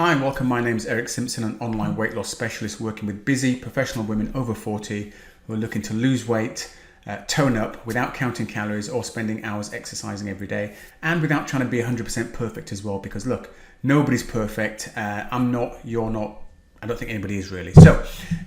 Hi and welcome. My name is Eric Simpson, an online weight loss specialist working with busy professional women over 40 who are looking to lose weight, tone up without counting calories or spending hours exercising every day, and without trying to be 100% perfect as well, because look, nobody's perfect. I'm not, you're not, I don't think anybody is really. So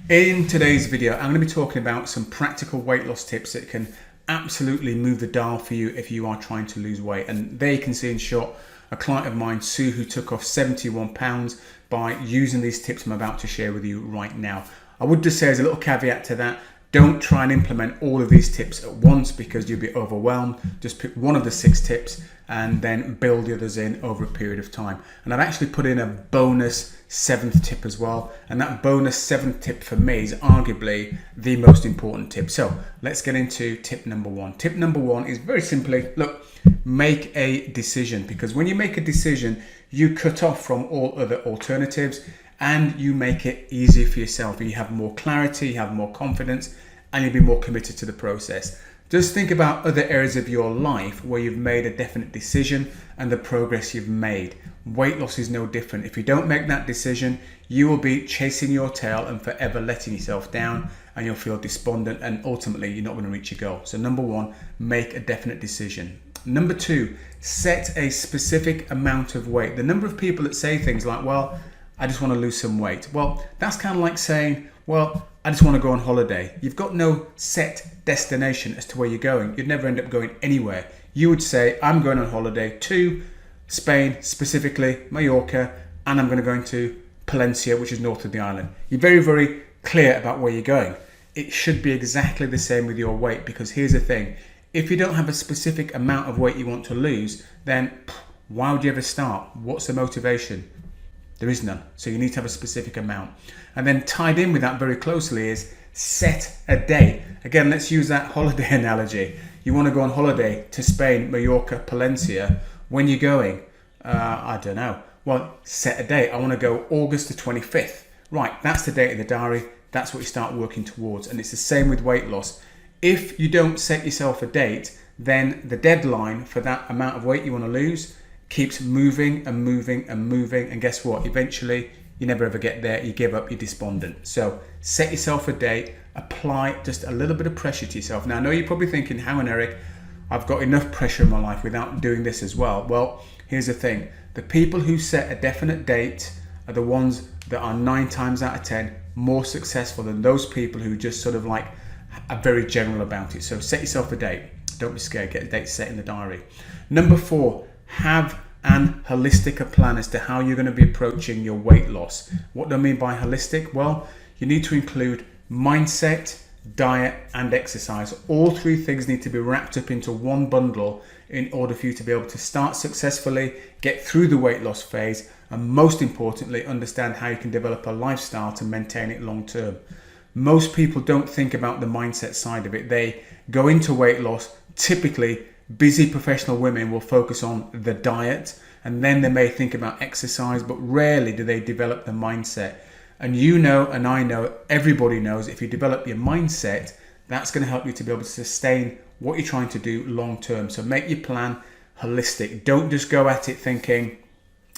in today's video, I'm going to be talking about some practical weight loss tips that can absolutely move the dial for you if you are trying to lose weight. And there you can see in short a client of mine, Sue, who took off 71 pounds by using these tips I'm about to share with you right now. I would just say as a little caveat to that, don't try and implement all of these tips at once because you'll be overwhelmed. Just pick one of the 6 tips and then build the others in over a period of time. And I've actually put in a bonus 7th tip as well. And that bonus 7th tip for me is arguably the most important tip. So let's get into tip number 1. Tip number 1 is very simply, look, make a decision, because when you make a decision, you cut off from all other alternatives and you make it easier for yourself. You have more clarity, you have more confidence, and you'll be more committed to the process. Just think about other areas of your life where you've made a definite decision and the progress you've made. Weight loss is no different. If you don't make that decision, you will be chasing your tail and forever letting yourself down, and you'll feel despondent, and ultimately you're not going to reach your goal. So number 1, make a definite decision. Number 2, set a specific amount of weight. The number of people that say things like, well, I just want to lose some weight. Well, that's kind of like saying, well, I just want to go on holiday. You've got no set destination as to where you're going. You'd never end up going anywhere. You would say, I'm going on holiday to Spain, specifically Mallorca, and I'm going to go into Palencia, which is north of the island. You're very, very clear about where you're going. It should be exactly the same with your weight, because here's the thing. If you don't have a specific amount of weight you want to lose, then why would you ever start? What's the motivation? There is none. So you need to have a specific amount. And then tied in with that very closely is set a date. Again, let's use that holiday analogy. You want to go on holiday to Spain, Mallorca, Palencia. When you're going, I don't know. Well, set a date. I want to go August the 25th. Right, that's the date in the diary. That's what you start working towards. And it's the same with weight loss. If you don't set yourself a date, then the deadline for that amount of weight you want to lose keeps moving and moving and moving. And guess what? Eventually, you never ever get there. You give up, you're despondent. So set yourself a date, apply just a little bit of pressure to yourself. Now, I know you're probably thinking, hang on, Eric, I've got enough pressure in my life without doing this as well. Well, here's the thing. The people who set a definite date are the ones that are 9 times out of 10 more successful than those people who just sort of like are very general about it. So set yourself a date. Don't be scared. Get a date set in the diary. Number 4, have an holistic plan as to how you're going to be approaching your weight loss. What do I mean by holistic? Well, you need to include mindset, diet, and exercise. All 3 things need to be wrapped up into one bundle in order for you to be able to start successfully, get through the weight loss phase, and most importantly, understand how you can develop a lifestyle to maintain it long term. Most people don't think about the mindset side of it. They go into weight loss. Typically, busy professional women will focus on the diet, and then they may think about exercise, but rarely do they develop the mindset. And you know, and I know, everybody knows, if you develop your mindset, that's going to help you to be able to sustain what you're trying to do long term. So make your plan holistic. Don't just go at it thinking,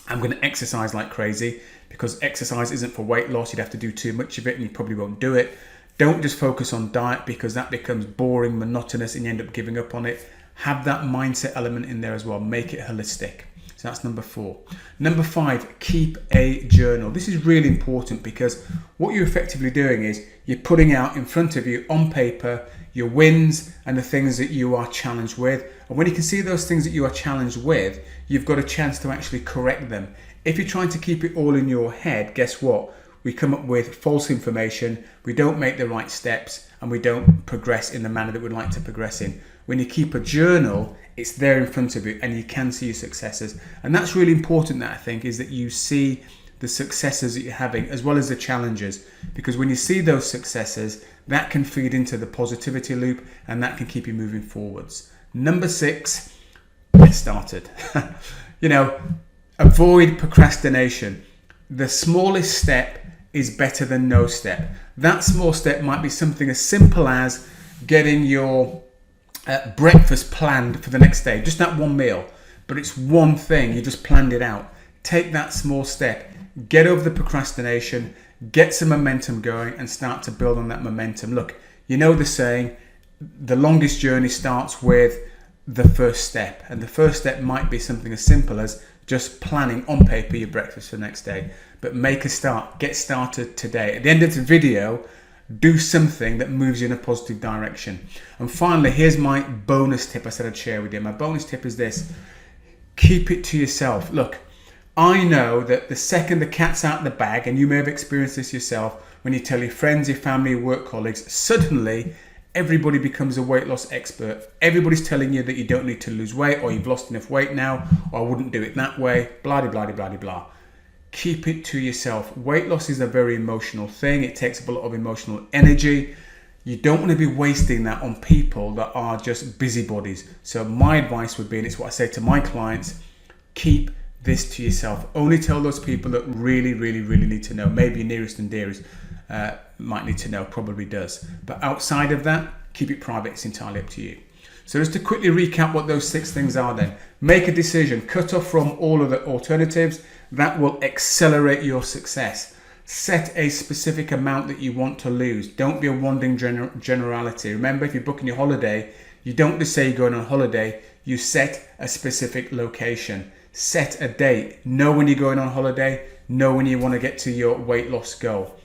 I'm going to exercise like crazy, because exercise isn't for weight loss. You'd have to do too much of it and you probably won't do it. Don't just focus on diet, because that becomes boring, monotonous, and you end up giving up on it. Have that mindset element in there as well. Make it holistic. So that's number 4. Number 5, keep a journal. This is really important, because what you're effectively doing is you're putting out in front of you on paper your wins and the things that you are challenged with. And when you can see those things that you are challenged with, you've got a chance to actually correct them. If you're trying to keep it all in your head, guess what? We come up with false information, we don't make the right steps, and we don't progress in the manner that we'd like to progress in. When you keep a journal, it's there in front of you and you can see your successes. And that's really important, that I think, is that you see the successes that you're having as well as the challenges. Because when you see those successes, that can feed into the positivity loop and that can keep you moving forwards. Number 6, get started. Avoid procrastination. The smallest step is better than no step. That small step might be something as simple as getting your breakfast planned for the next day, just that one meal, but it's one thing, you just planned it out. Take that small step, Get over the procrastination, get some momentum going, and start to build on that momentum. Look, you know the saying, the longest journey starts with the first step. And the first step might be something as simple as just planning on paper your breakfast for the next day. But make a start, get started today. At the end of the video, do something that moves you in a positive direction. And finally, here's my bonus tip I said I'd share with you. My bonus tip is this: keep it to yourself. Look, I know that the second the cat's out of the bag, and you may have experienced this yourself, when you tell your friends, your family, your work colleagues, suddenly everybody becomes a weight loss expert. Everybody's telling you that you don't need to lose weight, or you've lost enough weight now, or I wouldn't do it that way, blah, blah, blah, blah, blah. Keep it to yourself. Weight loss is a very emotional thing. It takes up a lot of emotional energy. You don't want to be wasting that on people that are just busybodies. So my advice would be, and it's what I say to my clients, keep this to yourself. Only tell those people that really, really, really need to know. Maybe your nearest and dearest might need to know, probably does. But outside of that, keep it private. It's entirely up to you. So just to quickly recap what those 6 things are then. Make a decision. Cut off from all of the alternatives. That will accelerate your success. Set a specific amount that you want to lose. Don't be a wandering generality. Remember, if you're booking your holiday, you don't just say you're going on holiday. You set a specific location. Set a date. Know when you're going on holiday. Know when you want to get to your weight loss goal.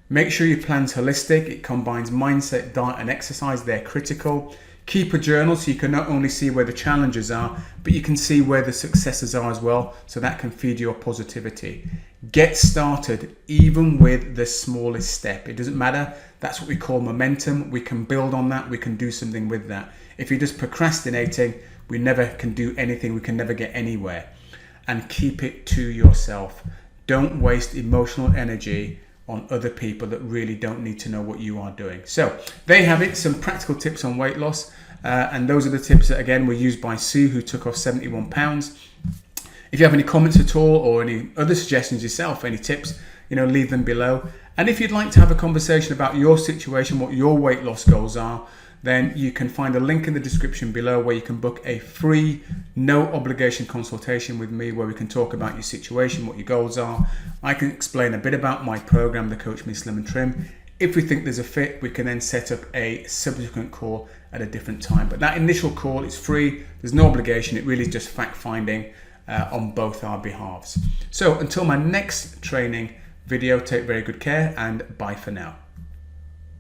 Make sure your plan's holistic. It combines mindset, diet, and exercise. They're critical. Keep a journal so you can not only see where the challenges are, but you can see where the successes are as well, so that can feed your positivity. Get started even with the smallest step. It doesn't matter. That's what we call momentum. We can build on that. We can do something with that. If you're just procrastinating, we never can do anything. We can never get anywhere. And keep it to yourself. Don't waste emotional energy on other people that really don't need to know what you are doing. So there you have it, some practical tips on weight loss. And those are the tips that, again, were used by Sue, who took off 71 pounds. If you have any comments at all, or any other suggestions yourself, any tips, leave them below. And if you'd like to have a conversation about your situation, what your weight loss goals are, then you can find a link in the description below where you can book a free, no obligation consultation with me, where we can talk about your situation, what your goals are. I can explain a bit about my program, the Coach Me Slim and Trim. If we think there's a fit, we can then set up a subsequent call at a different time. But that initial call is free. There's no obligation. It really is just fact finding on both our behalves. So until my next training video, take very good care, and bye for now.